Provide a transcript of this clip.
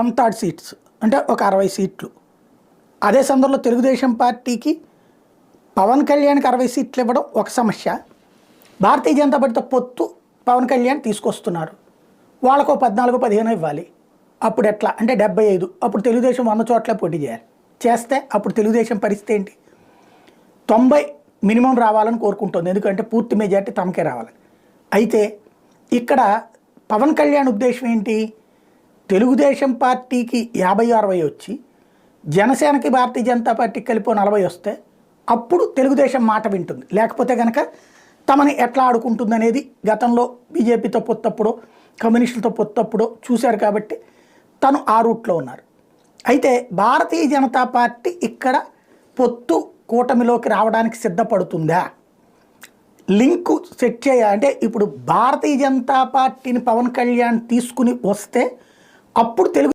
1/3 seats అంటే ఒక 60 సీట్లు. అదే సందర్భంలో తెలుగుదేశం పార్టీకి పవన్ కళ్యాణ్కి 60 సీట్లు ఇవ్వడం ఒక సమస్య. భారతీయ జనతా పార్టీతో పొత్తు పవన్ కళ్యాణ్ తీసుకొస్తున్నారు. వాళ్ళకు 14-15 ఇవ్వాలి. అప్పుడు ఎట్లా అంటే 75. అప్పుడు తెలుగుదేశం 100 చోట్ల పోటీ చేయాలి. చేస్తే అప్పుడు తెలుగుదేశం పరిస్థితి ఏంటి? 90 మినిమం రావాలని కోరుకుంటుంది. ఎందుకంటే పూర్తి మెజార్టీ తమకే రావాలని. అయితే ఇక్కడ పవన్ కళ్యాణ్ ఉద్దేశం ఏంటి? తెలుగుదేశం పార్టీకి 50-60 వచ్చి జనసేనకి భారతీయ జనతా పార్టీకి కలిపి 40 వస్తే అప్పుడు తెలుగుదేశం మాట వింటుంది. లేకపోతే కనుక తమని ఎట్లా ఆడుకుంటుంది అనేది గతంలో బీజేపీతో పొత్తప్పుడో కమ్యూనిస్టులతో పొత్తప్పుడో చూశారు కాబట్టి తను ఆ రూట్లో ఉన్నారు. అయితే భారతీయ జనతా పార్టీ ఇక్కడ పొత్తు కూటమిలోకి రావడానికి సిద్ధపడుతుందా? లింకు సెట్ అంటే ఇప్పుడు భారతీయ జనతా పార్టీని పవన్ కళ్యాణ్ తీసుకుని వస్తే అప్పుడు తెలుగు